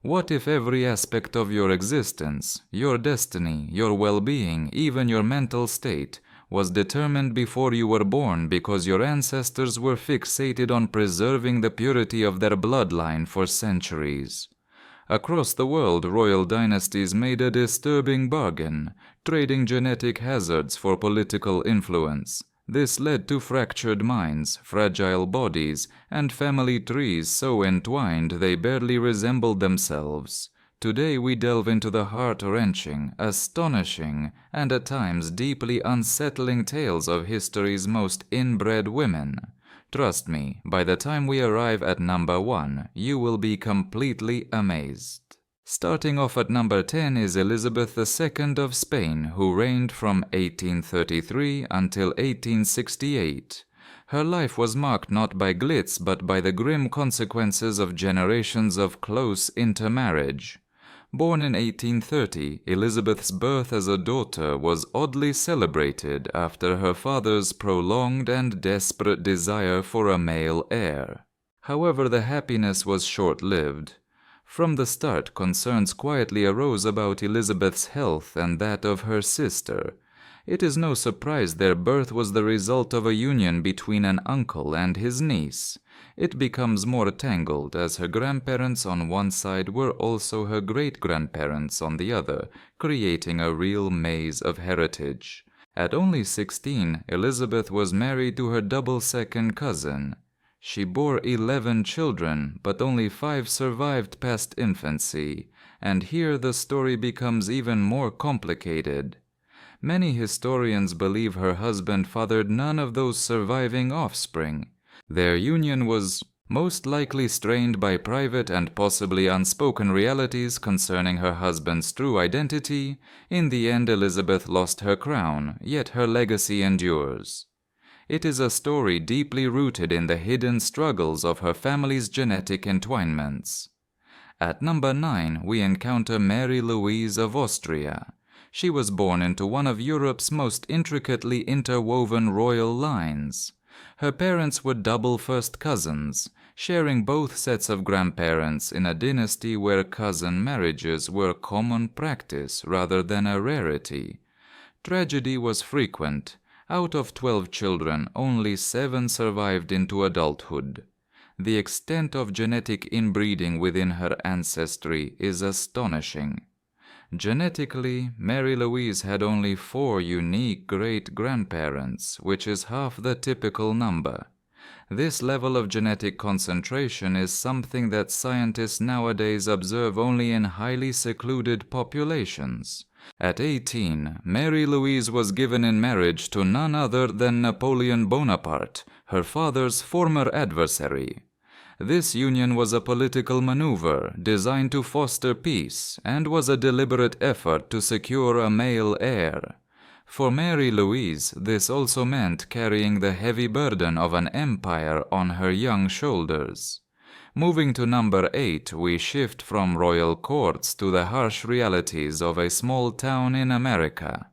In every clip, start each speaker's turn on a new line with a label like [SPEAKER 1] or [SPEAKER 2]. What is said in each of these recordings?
[SPEAKER 1] What if every aspect of your existence, your destiny, your well-being, even your mental state, was determined before you were born because your ancestors were fixated on preserving the purity of their bloodline for centuries? Across the world, royal dynasties made a disturbing bargain, trading genetic hazards for political influence. This led to fractured minds, fragile bodies, and family trees so entwined they barely resembled themselves. Today we delve into the heart-wrenching, astonishing, and at times deeply unsettling tales of history's most inbred women. Trust me, by the time we arrive at number 1, you will be completely amazed. Starting off at number 10 is Elizabeth II of Spain, who reigned from 1833 until 1868. Her life was marked not by glitz but by the grim consequences of generations of close intermarriage. Born in 1830, Elizabeth's birth as a daughter was oddly celebrated after her father's prolonged and desperate desire for a male heir. However, the happiness was short-lived. From the start, concerns quietly arose about Elizabeth's health and that of her sister. It is no surprise their birth was the result of a union between an uncle and his niece. It becomes more tangled as her grandparents on one side were also her great-grandparents on the other, creating a real maze of heritage. At only 16, Elizabeth was married to her double second cousin. She bore 11 children, but only 5 survived past infancy, and here the story becomes even more complicated. Many historians believe her husband fathered none of those surviving offspring. Their union was most likely strained by private and possibly unspoken realities concerning her husband's true identity. In the end, Elizabeth lost her crown, yet her legacy endures. It is a story deeply rooted in the hidden struggles of her family's genetic entwinements. At number 9, we encounter Mary Louise of Austria. She was born into one of Europe's most intricately interwoven royal lines. Her parents were double first cousins, sharing both sets of grandparents in a dynasty where cousin marriages were common practice rather than a rarity. Tragedy was frequent. Out of 12 children, only 7 survived into adulthood. The extent of genetic inbreeding within her ancestry is astonishing. Genetically, Mary Louise had only 4 unique great-grandparents, which is half the typical number. This level of genetic concentration is something that scientists nowadays observe only in highly secluded populations. At 18, Mary Louise was given in marriage to none other than Napoleon Bonaparte, her father's former adversary. This union was a political maneuver designed to foster peace and was a deliberate effort to secure a male heir. For Mary Louise, this also meant carrying the heavy burden of an empire on her young shoulders. Moving to number 8, we shift from royal courts to the harsh realities of a small town in America.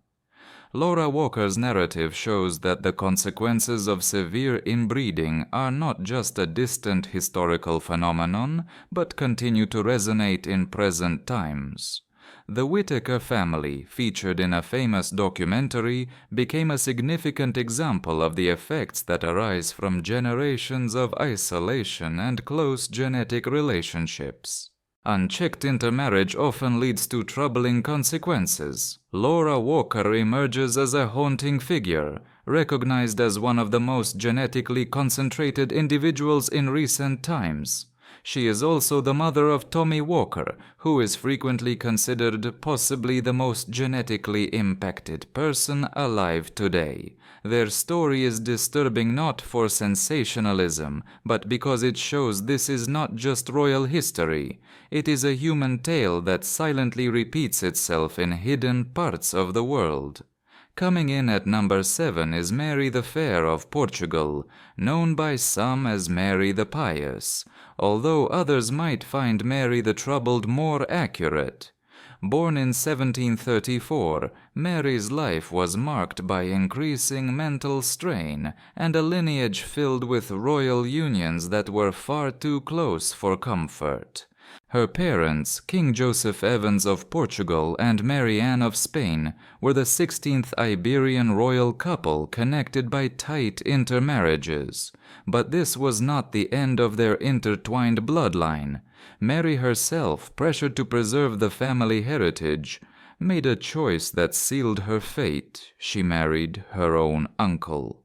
[SPEAKER 1] Laura Walker's narrative shows that the consequences of severe inbreeding are not just a distant historical phenomenon, but continue to resonate in present times. The Whittaker family, featured in a famous documentary, became a significant example of the effects that arise from generations of isolation and close genetic relationships. Unchecked intermarriage often leads to troubling consequences. Laura Walker emerges as a haunting figure, recognized as one of the most genetically concentrated individuals in recent times. She is also the mother of Tommy Walker, who is frequently considered possibly the most genetically impacted person alive today. Their story is disturbing not for sensationalism, but because it shows this is not just royal history. It is a human tale that silently repeats itself in hidden parts of the world. Coming in at number 7 is Mary the Fair of Portugal, known by some as Mary the Pious, although others might find Mary the Troubled more accurate. Born in 1734, Mary's life was marked by increasing mental strain and a lineage filled with royal unions that were far too close for comfort. Her parents, King Joseph Evans of Portugal and Mary Ann of Spain, were the 16th Iberian royal couple connected by tight intermarriages. But this was not the end of their intertwined bloodline. Mary herself, pressured to preserve the family heritage, made a choice that sealed her fate. She married her own uncle.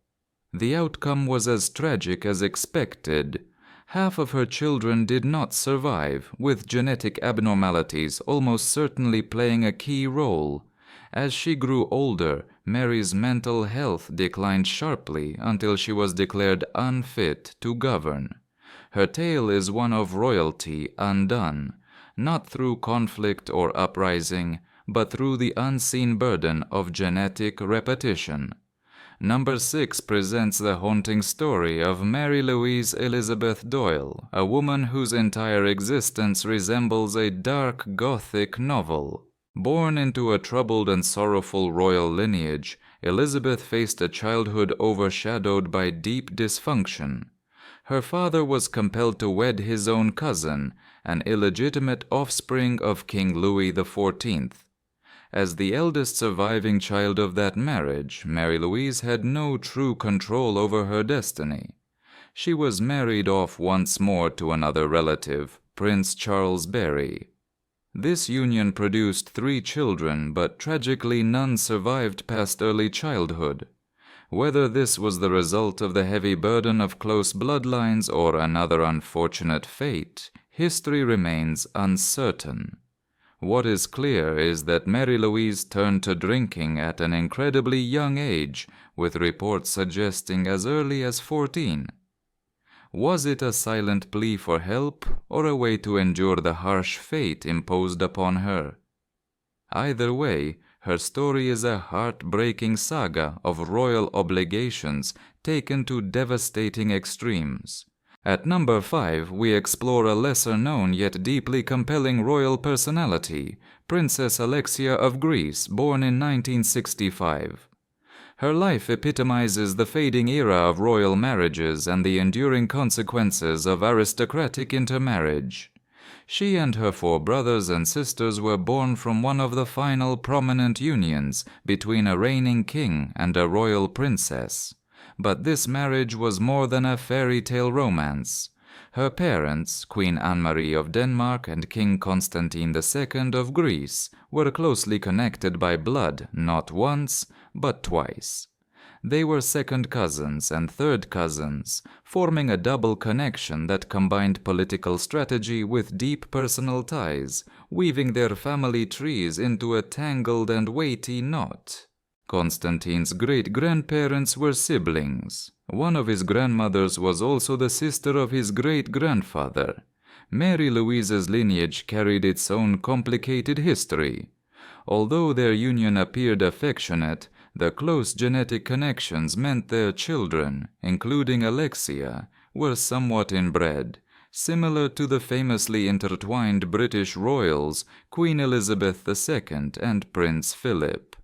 [SPEAKER 1] The outcome was as tragic as expected. Half of her children did not survive, with genetic abnormalities almost certainly playing a key role. As she grew older, Mary's mental health declined sharply until she was declared unfit to govern. Her tale is one of royalty undone, not through conflict or uprising, but through the unseen burden of genetic repetition. Number 6 presents the haunting story of Mary Louise Elizabeth Doyle, a woman whose entire existence resembles a dark Gothic novel. Born into a troubled and sorrowful royal lineage, Elizabeth faced a childhood overshadowed by deep dysfunction. Her father was compelled to wed his own cousin, an illegitimate offspring of King Louis XIV. As the eldest surviving child of that marriage, Mary Louise had no true control over her destiny. She was married off once more to another relative, Prince Charles Barry. This union produced 3 children, but tragically none survived past early childhood. Whether this was the result of the heavy burden of close bloodlines or another unfortunate fate, history remains uncertain. What is clear is that Mary Louise turned to drinking at an incredibly young age, with reports suggesting as early as 14. Was it a silent plea for help, or a way to endure the harsh fate imposed upon her? Either way, her story is a heartbreaking saga of royal obligations taken to devastating extremes. At number 5, we explore a lesser-known yet deeply compelling royal personality, Princess Alexia of Greece, born in 1965. Her life epitomizes the fading era of royal marriages and the enduring consequences of aristocratic intermarriage. She and her 4 brothers and sisters were born from one of the final prominent unions between a reigning king and a royal princess. But this marriage was more than a fairy tale romance. Her parents, Queen Anne-Marie of Denmark and King Constantine II of Greece, were closely connected by blood not once, but twice. They were second cousins and third cousins, forming a double connection that combined political strategy with deep personal ties, weaving their family trees into a tangled and weighty knot. Constantine's great-grandparents were siblings. One of his grandmothers was also the sister of his great-grandfather. Mary Louise's lineage carried its own complicated history. Although their union appeared affectionate, the close genetic connections meant their children, including Alexia, were somewhat inbred, similar to the famously intertwined British royals Queen Elizabeth II and Prince Philip.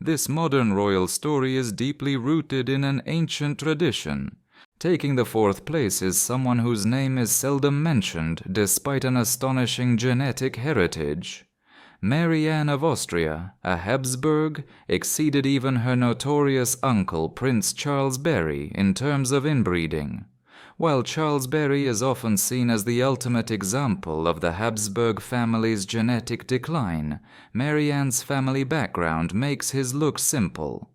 [SPEAKER 1] This modern royal story is deeply rooted in an ancient tradition. Taking the 4th place is someone whose name is seldom mentioned despite an astonishing genetic heritage. Mary Ann of Austria, a Habsburg, exceeded even her notorious uncle Prince Charles Barry in terms of inbreeding. While Charles Barry is often seen as the ultimate example of the Habsburg family's genetic decline, Mary Ann's family background makes his look simple.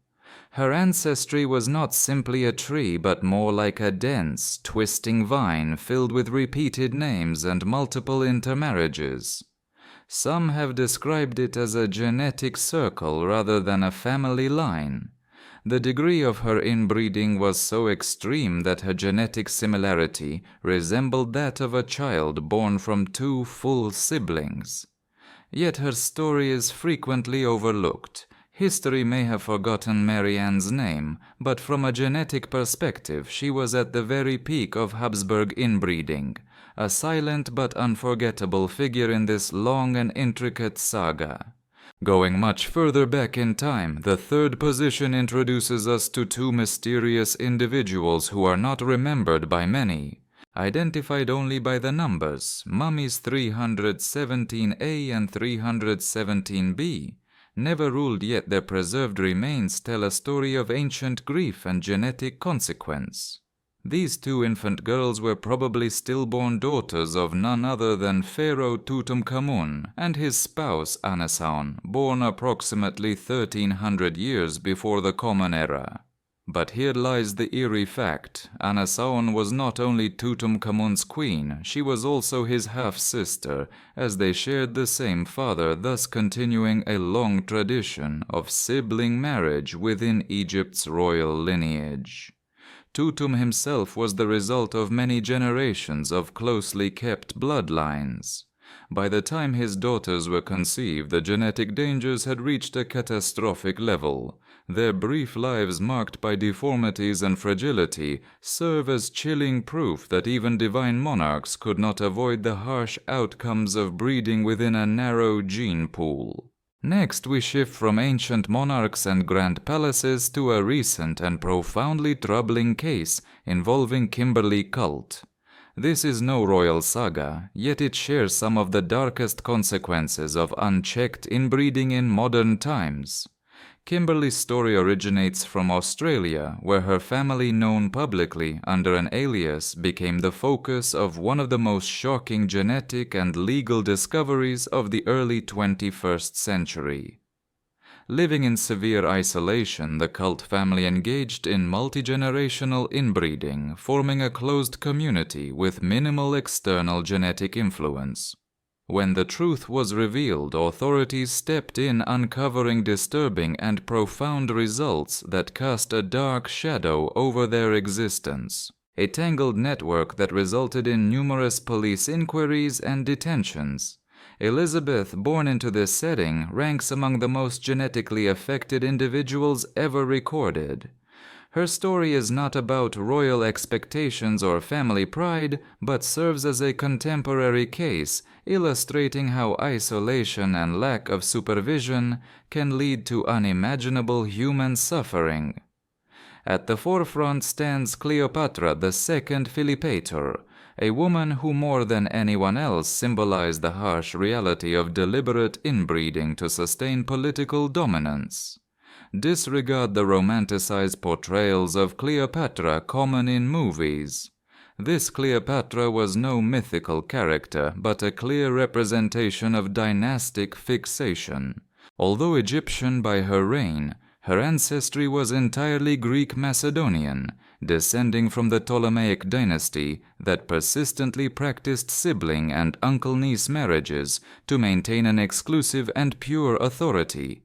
[SPEAKER 1] Her ancestry was not simply a tree but more like a dense, twisting vine filled with repeated names and multiple intermarriages. Some have described it as a genetic circle rather than a family line. The degree of her inbreeding was so extreme that her genetic similarity resembled that of a child born from 2 full siblings. Yet her story is frequently overlooked. History may have forgotten Mary Ann's name, but from a genetic perspective she was at the very peak of Habsburg inbreeding, a silent but unforgettable figure in this long and intricate saga. Going much further back in time, the 3rd position introduces us to 2 mysterious individuals who are not remembered by many. Identified only by the numbers, mummies 317A and 317B, never ruled, yet their preserved remains tell a story of ancient grief and genetic consequence. These two infant girls were probably stillborn daughters of none other than Pharaoh Tutankhamun and his spouse Anasaun, born approximately 1300 years before the Common Era. But here lies the eerie fact: Anasaun was not only Tutankhamun's queen, she was also his half-sister, as they shared the same father, thus continuing a long tradition of sibling marriage within Egypt's royal lineage. Tutum himself was the result of many generations of closely kept bloodlines. By the time his daughters were conceived, the genetic dangers had reached a catastrophic level. Their brief lives, marked by deformities and fragility, serve as chilling proof that even divine monarchs could not avoid the harsh outcomes of breeding within a narrow gene pool. Next, we shift from ancient monarchs and grand palaces to a recent and profoundly troubling case involving Kimberley cult. This is no royal saga, yet it shares some of the darkest consequences of unchecked inbreeding in modern times. Kimberley's story originates from Australia, where her family, known publicly under an alias, became the focus of one of the most shocking genetic and legal discoveries of the early 21st century. Living in severe isolation, the cult family engaged in multi-generational inbreeding, forming a closed community with minimal external genetic influence. When the truth was revealed, authorities stepped in, uncovering disturbing and profound results that cast a dark shadow over their existence. A tangled network that resulted in numerous police inquiries and detentions. Elizabeth, born into this setting, ranks among the most genetically affected individuals ever recorded. Her story is not about royal expectations or family pride, but serves as a contemporary case, illustrating how isolation and lack of supervision can lead to unimaginable human suffering. At the forefront stands Cleopatra, the second Philippator, a woman who more than anyone else symbolized the harsh reality of deliberate inbreeding to sustain political dominance. Disregard the romanticized portrayals of Cleopatra common in movies. This Cleopatra was no mythical character, but a clear representation of dynastic fixation. Although Egyptian by her reign, her ancestry was entirely Greek Macedonian, descending from the Ptolemaic dynasty that persistently practiced sibling and uncle-niece marriages to maintain an exclusive and pure authority.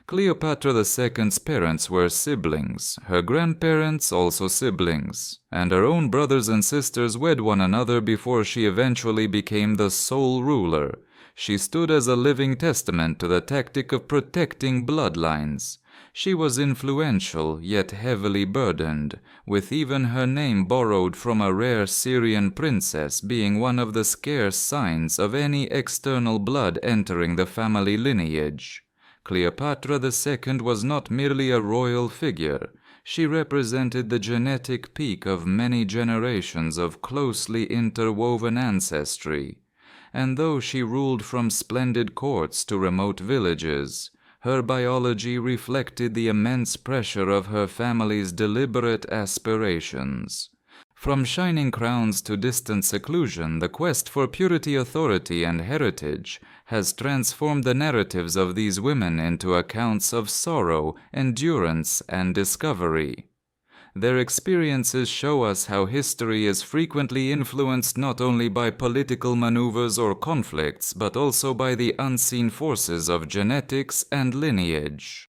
[SPEAKER 1] Cleopatra II's parents were siblings, her grandparents also siblings, and her own brothers and sisters wed one another before she eventually became the sole ruler. She stood as a living testament to the tactic of protecting bloodlines. She was influential, yet heavily burdened, with even her name borrowed from a rare Syrian princess being one of the scarce signs of any external blood entering the family lineage. Cleopatra II was not merely a royal figure. She represented the genetic peak of many generations of closely interwoven ancestry. And though she ruled from splendid courts to remote villages, her biology reflected the immense pressure of her family's deliberate aspirations. From shining crowns to distant seclusion, the quest for purity, authority, and heritage has transformed the narratives of these women into accounts of sorrow, endurance, and discovery. Their experiences show us how history is frequently influenced not only by political maneuvers or conflicts, but also by the unseen forces of genetics and lineage.